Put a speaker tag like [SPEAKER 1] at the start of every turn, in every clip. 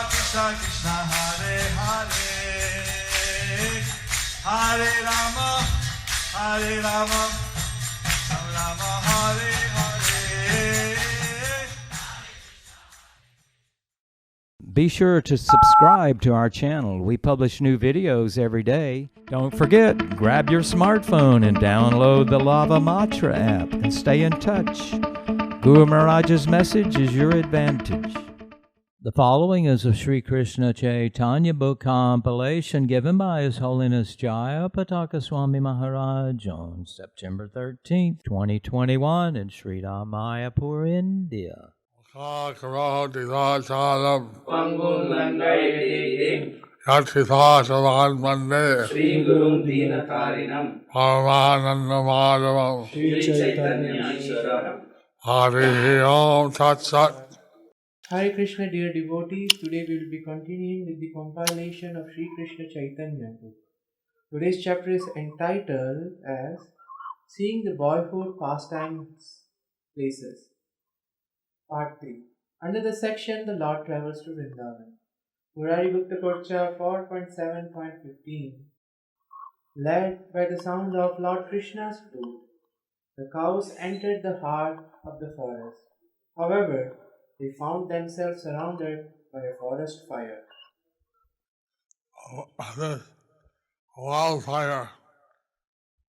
[SPEAKER 1] Krishna Krishna Hare Hare Hare Rama Rama Hare Hare.
[SPEAKER 2] Be sure to subscribe to our channel. We publish new videos every day. Don't forget, grab your smartphone and download the Lava Matra app and stay in touch. Guru Maharaj's message is your advantage. The following is a Sri Krishna Chaitanya book compilation given by His Holiness Jaya Pataka Swami Maharaj on September 13th, 2021 in Sri Mayapur, India.
[SPEAKER 3] Pangun Langayate
[SPEAKER 4] Yatithāsavan Mande
[SPEAKER 3] Sri Guru Dinatarinam
[SPEAKER 4] Paramananda Madhavam
[SPEAKER 3] Sri Chaitanya Ishwaram.
[SPEAKER 4] Harihi Om Tat Sat.
[SPEAKER 5] Hare Krishna, dear devotees. Today we will be continuing with the compilation of Sri Krishna Chaitanya book. Today's chapter is entitled as Seeing the Boyhood Pastimes Places. Part 3. Under the section The Lord Travels to Vrindavan. Murari Gupta Korcha 4.7.15. Led by the sound of Lord Krishna's flute, the cows entered the heart of the forest. However, they found themselves surrounded by a forest fire.
[SPEAKER 4] The wildfire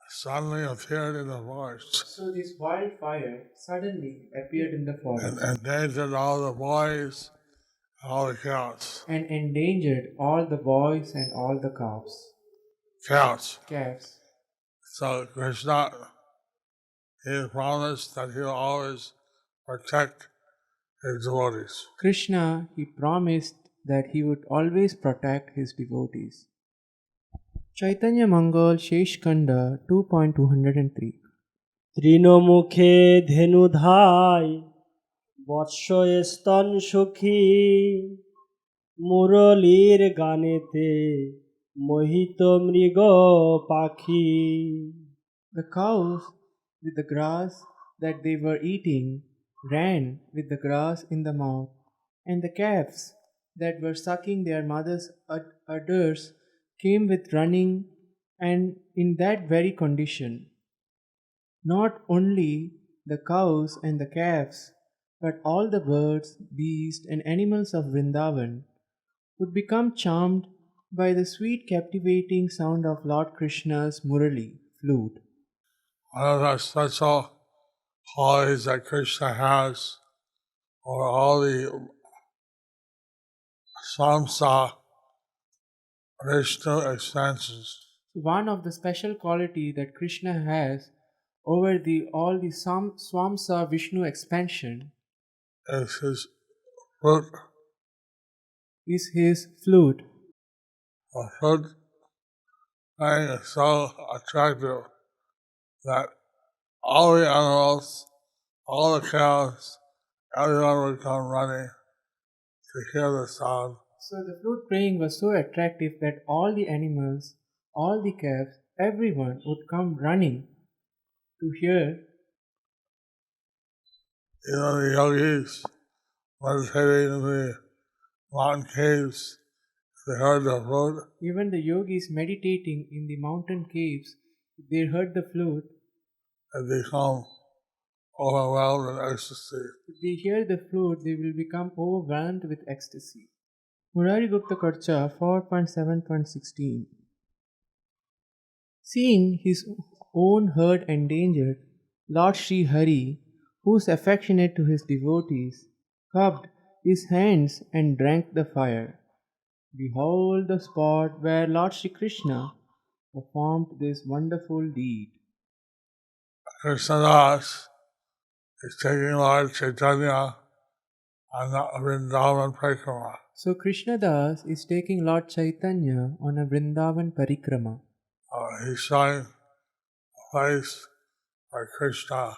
[SPEAKER 4] suddenly appeared in the forest
[SPEAKER 5] So this wildfire suddenly appeared in the forest
[SPEAKER 4] and endangered all the boys and all the cows.
[SPEAKER 5] and endangered all the boys and all the calves.
[SPEAKER 4] Calves. So Krishna, he promised that he'll always protect his devotees.
[SPEAKER 5] Krishna, he promised that he would always protect his devotees. Chaitanya Mangal Sheshkanda 2.203.
[SPEAKER 6] তৃণমুখে ধেনুধায় বৎস স্তন সখী মুরলীর গানেতে মোহিত মৃগ পাখি.
[SPEAKER 5] The cows with the grass that they were eating ran with the grass in the mouth, and the calves that were sucking their mother's udders came with running, and in that very condition. Not only the cows and the calves, but all the birds, beasts, and animals of Vrindavan would become charmed by the sweet captivating sound of Lord Krishna's Murali, flute.
[SPEAKER 4] One of the special qualities that Krishna has over all the Samsa Vishnu extensions
[SPEAKER 5] One of the special quality that Krishna has over all the Swamsa Vishnu expansion
[SPEAKER 4] is his flute.
[SPEAKER 5] is his flute.
[SPEAKER 4] The flute playing is so attractive that all the animals, all the cows, everyone would come running to hear the sound.
[SPEAKER 5] So the flute playing was so attractive that all the animals, all the calves, everyone would come running to hear.
[SPEAKER 4] Even the yogis meditating in the mountain caves, they heard the flute,
[SPEAKER 5] Even the yogis meditating in the mountain caves, if they heard the flute,
[SPEAKER 4] and become overwhelmed in ecstasy.
[SPEAKER 5] if they hear the flute, they will become overwhelmed with ecstasy. Murari Gupta Karcha 4.7.16. Seeing his own herd endangered, Lord Sri Hari, who is affectionate to his devotees, cupped his hands and drank the fire. Behold the spot where Lord Sri Krishna performed this wonderful deed.
[SPEAKER 4] Krishnadas is taking Lord Chaitanya on the Vrindavan Parikrama.
[SPEAKER 5] So Krishna Das is taking Lord Chaitanya on a Vrindavan Parikrama.
[SPEAKER 4] He's showing a place where Krishna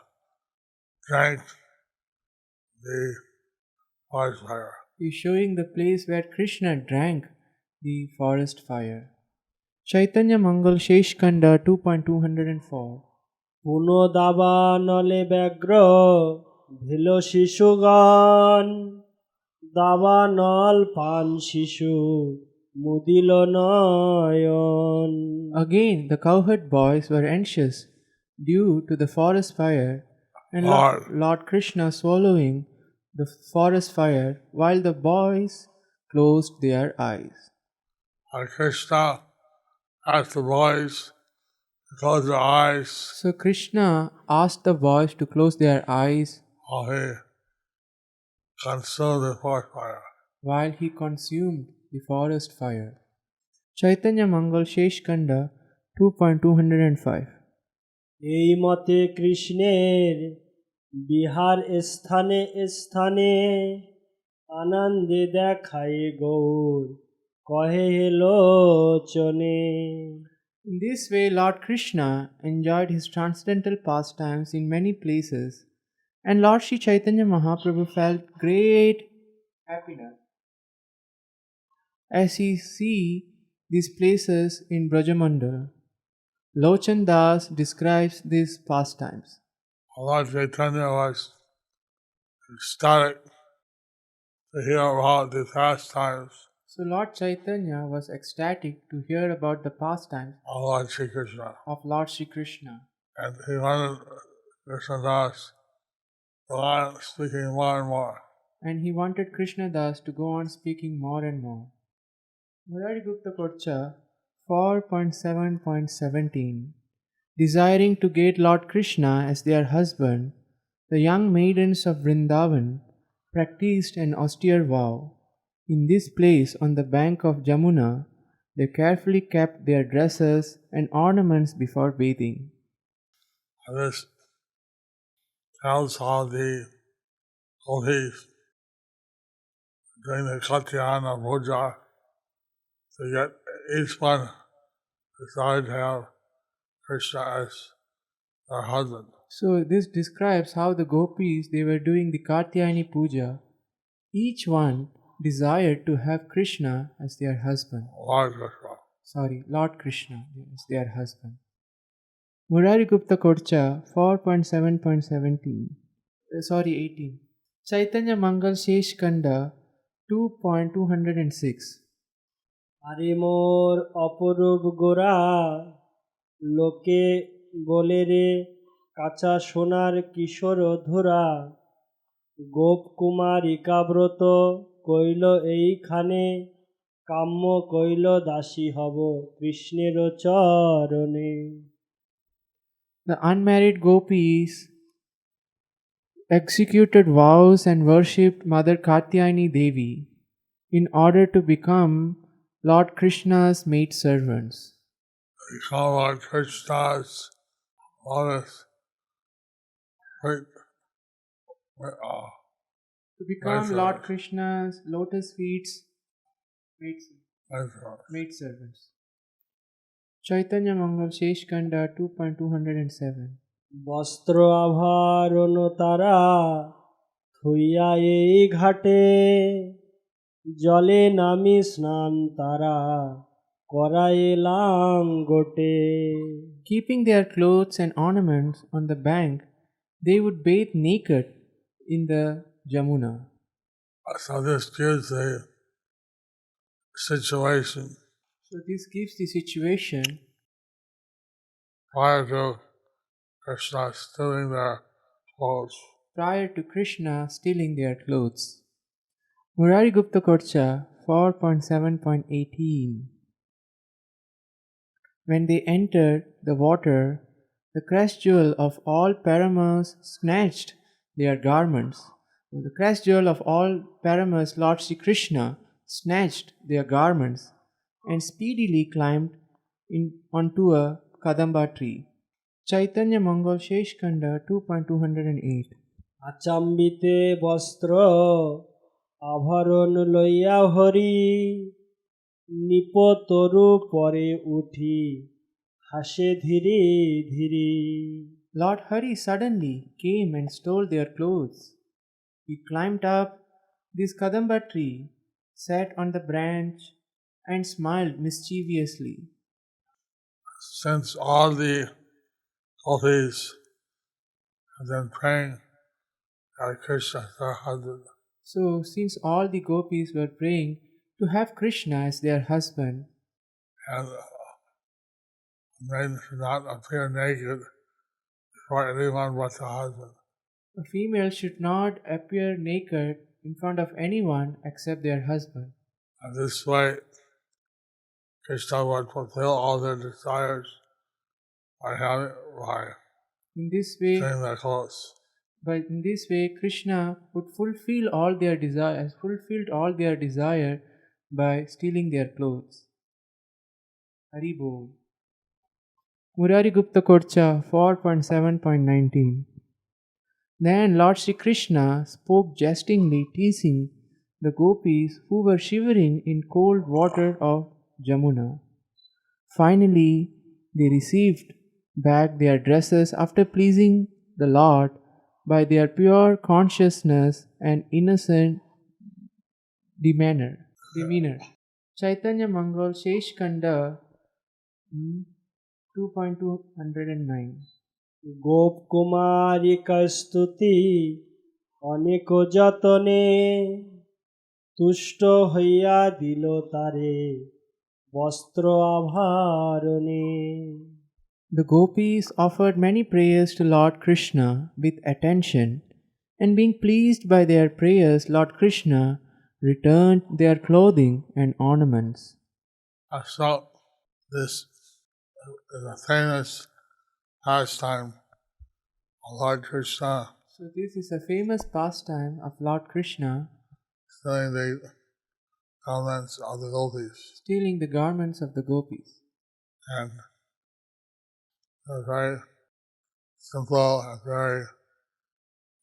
[SPEAKER 4] drank the forest fire.
[SPEAKER 5] He is showing the place where Krishna drank the forest fire. Chaitanya Mangal Sheshkanda 2.204.
[SPEAKER 6] পুনঃ দাবা নলে ব্যগ্র ভেল শিশুগণ দাবানল পান শিশু মুদিল নয়ন।
[SPEAKER 5] Again, the cowherd boys were anxious due to the forest fire, and Lord Krishna swallowing the forest fire while the boys closed their eyes.
[SPEAKER 4] And Krishna asked the boys to close their eyes
[SPEAKER 5] So Krishna asked the boys to close their eyes
[SPEAKER 4] while he consumed the forest fire.
[SPEAKER 5] while he consumed the forest fire. Chaitanya Mangal Shesh Kanda 2.205.
[SPEAKER 6] এই মতে কৃষ্ণের বিহার স্থানে স্থানে আনন্দে দেখায় গৌর কহে লোচনে।
[SPEAKER 5] In this way, Lord Krishna enjoyed his transcendental pastimes in many places, and Lord Sri Chaitanya Mahaprabhu felt great happiness as he see these places in Brajamandal. Lochan Das describes these pastimes.
[SPEAKER 4] Lord Chaitanya was ecstatic to hear about the pastimes
[SPEAKER 5] So Lord Chaitanya was ecstatic to hear about the pastimes
[SPEAKER 4] of Lord Sri Krishna.
[SPEAKER 5] of Lord Sri Krishna.
[SPEAKER 4] And he wanted Krishna Das to go on speaking more and more.
[SPEAKER 5] And he wanted Krishna Das to go on speaking more and more. Murari Gupta Kocha 4.7.17. Desiring to get Lord Krishna as their husband, the young maidens of Vrindavan practiced an austere vow. In this place on the bank of Jamuna, they carefully kept their dresses and ornaments before bathing.
[SPEAKER 4] And this tells how the gopis during the Katyayana Puja to get each one decided to have Krishna as their husband.
[SPEAKER 5] So this describes how the gopis, they were doing the Katyayani Puja. Each one desired to have Krishna as their husband. Lord Krishna as their husband. Murari Gupta Korcha 4.7.17. 18. Chaitanya Mangal Shesh Kanda 2.206.
[SPEAKER 6] আরে মোর অপরূপ গোরা লোকে বলে রে কাঁচা সোনার কিশোর ধরা গোপ কুমারিকাব্রত কইল এইখানে কাম্য কইল দাসী হব কৃষ্ণের চরণে।
[SPEAKER 5] The unmarried gopis executed vows and worshipped Mother Katyayani Devi in order to become Lord Krishna's maidservants.
[SPEAKER 4] Become Lord Krishna's lotus feet.
[SPEAKER 5] To become Lord Krishna's lotus feet maidservants. Chaitanya Mangal Shesh Kanda 2.207.
[SPEAKER 6] বস্ত্র আভরণ তারা থুইয়া এই ঘাটে জলে নামি স্নান তারা করাইলাম গোটে।
[SPEAKER 5] Keeping their clothes and ornaments on the bank, they would bathe naked in the Jamuna.
[SPEAKER 4] So this gives the situation
[SPEAKER 5] So this gives the situation
[SPEAKER 4] prior to Krishna stealing their clothes.
[SPEAKER 5] prior to Krishna stealing their clothes. Murari Gupta Korcha 4.7.18. When they entered the water, the crest jewel of all paramas snatched their garments. The crest jewel of all paramas, Lord Sri Krishna, snatched their garments and speedily climbed onto a Kadamba tree. Chaitanya Mangal Shesh Kanda 2.208.
[SPEAKER 6] আচাম্বিতে বস্ত্র আভরণ লইয়া হরি নিপতরু পরে উঠি হাসে ধীরে ধীরে।
[SPEAKER 5] Lord Hari suddenly came and stole their clothes. He climbed up this Kadamba tree, sat on the branch, and smiled mischievously.
[SPEAKER 4] Since all the gopis have been praying that Krishna is their husband.
[SPEAKER 5] So, since all the gopis were praying to have Krishna as their husband,
[SPEAKER 4] And men should not appear naked before anyone but the husband.
[SPEAKER 5] a female should not appear naked in front of anyone except their husband.
[SPEAKER 4] And this way, Krishna would fulfill all their desires by
[SPEAKER 5] In this way,
[SPEAKER 4] doing their clothes.
[SPEAKER 5] Krishna would fulfilled all their desire by stealing their clothes. Hari Bol. Murari Gupta Korcha 4.7.19. Then Lord Sri Krishna spoke jestingly, teasing the gopis who were shivering in cold water of Jamuna. Finally, they received back their dresses after pleasing the Lord by their pure consciousness and innocent demeanor. Chaitanya Mangal Shesh Kanda 2.209.
[SPEAKER 6] গোপ কুমারিকা স্তুতি অনেক যতনে তুষ্ট হইয়া দিল তারে বস্ত্র আভরণে।
[SPEAKER 5] The gopis offered many prayers to Lord Krishna with attention, and being pleased by their prayers, Lord Krishna returned their clothing and ornaments.
[SPEAKER 4] So, this is a famous pastime of Lord Krishna,
[SPEAKER 5] So this is a famous pastime of Lord Krishna
[SPEAKER 4] stealing the garments of the gopis.
[SPEAKER 5] stealing the garments of the gopis.
[SPEAKER 4] And they're very simple and very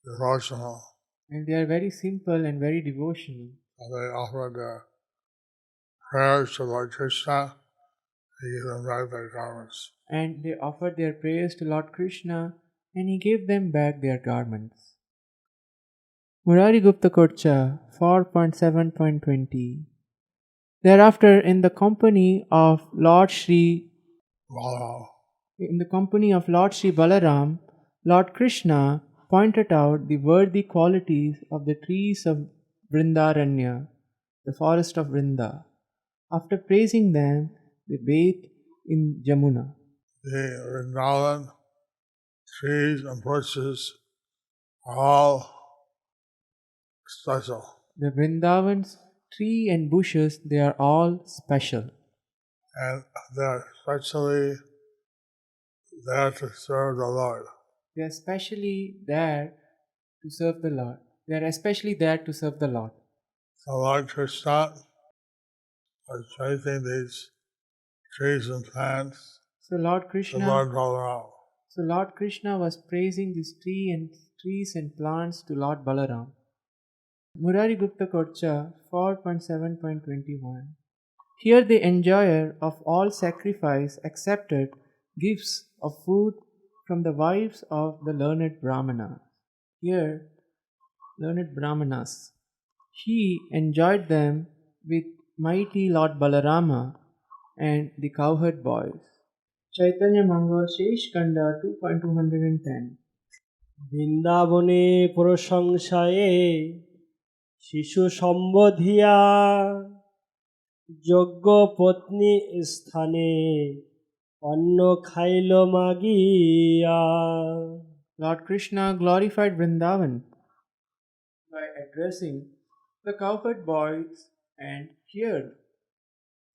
[SPEAKER 4] devotional.
[SPEAKER 5] And they are very simple and very devotional.
[SPEAKER 4] So they offered their prayers to Lord Krishna. He gave them back their garments.
[SPEAKER 5] And they offered their prayers to Lord Krishna, and he gave them back their garments. Murari Gupta Korcha 4.7.20. Thereafter, in the company of Lord Sri Balaram, Lord Krishna pointed out the worthy qualities of the trees of Vrindaranya, the forest of Vrinda. After praising them, they bathed in Jamuna.
[SPEAKER 4] The Vrindavan trees and bushes are all special.
[SPEAKER 5] The Vrindavan's tree and bushes, they are all special.
[SPEAKER 4] And they're especially there to serve the Lord.
[SPEAKER 5] They are especially there to serve the Lord. They are especially there to serve the Lord.
[SPEAKER 4] So Lord Krishna was praising these trees and plants
[SPEAKER 5] So Lord
[SPEAKER 4] to
[SPEAKER 5] Krishna,
[SPEAKER 4] Lord Balaram.
[SPEAKER 5] was praising these trees and plants to Lord Balaram. Murari Gupta Korcha 4.7.21. Here the enjoyer of all sacrifice accepted gifts of food from the wives of the learned Brahmanas. He enjoyed them with mighty Lord Balarama and the cowherd boys. Chaitanya Mangal Shesh Kanda 2.210.
[SPEAKER 6] বৃন্দাবনে প্রশংসায়ে শিশু সম্বোধিয়া যোগ্য পত্নী স্থানে অন্ন খাইল মাগিয়া।
[SPEAKER 5] Lord Krishna glorified Vrindavan by addressing the cowherd boys, and here,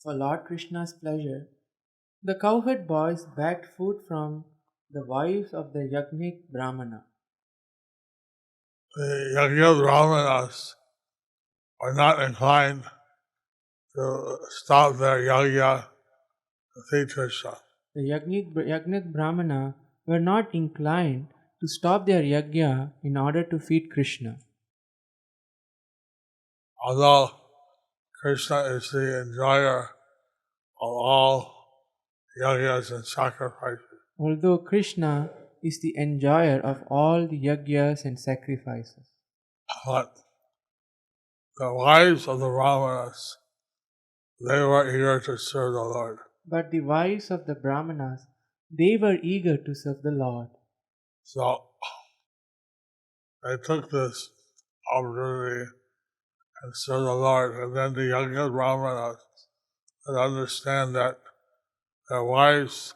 [SPEAKER 5] for Lord Krishna's pleasure, the cowherd boys begged food from the wives of the Yajnik Brahmana.
[SPEAKER 4] The Yajna Brahmanas are not inclined to stop their yajna to feed Krishna.
[SPEAKER 5] The Yajnik Brahmana were not inclined to stop their yajna in order to feed Krishna.
[SPEAKER 4] Although Krishna is the enjoyer of all yajnas and sacrifices,
[SPEAKER 5] Although Krishna is the enjoyer of all the yajnas and sacrifices,
[SPEAKER 4] but the wives of the Brahmanas, they were eager to serve the Lord.
[SPEAKER 5] but the wives of the Brahmanas, they were eager to serve the Lord.
[SPEAKER 4] So they took this opportunity and served the Lord. And then the younger Brahmanas could understand that their wives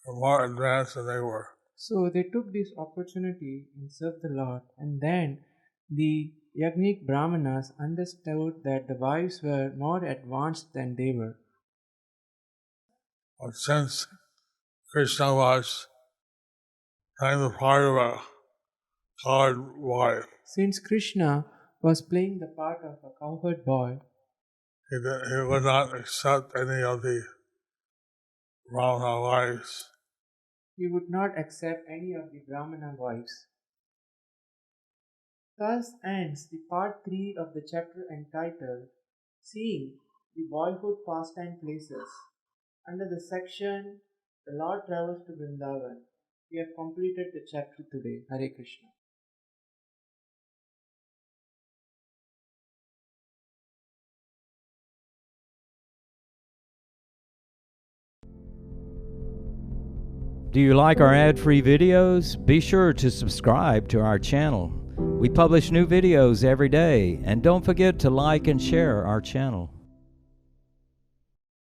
[SPEAKER 4] were more advanced than they were.
[SPEAKER 5] So they took this opportunity and served the Lord, and then the Yajnik Brahmanas understood that the wives were more advanced than they were.
[SPEAKER 4] But since Krishna was playing the part of a coward wife,
[SPEAKER 5] Since Krishna was playing the part of a cowherd boy,
[SPEAKER 4] he would not accept any of the Brahmana wives.
[SPEAKER 5] he would not accept any of the Brahmana wives. Thus ends the part 3 of the chapter entitled Seeing the Boyhood Pastime Places. Under the section The Lord Travels to Vrindavan, we have completed the chapter today. Hare Krishna.
[SPEAKER 2] Do you like our ad-free videos? Be sure to subscribe to our channel. We publish new videos every day, and don't forget to like and share our channel.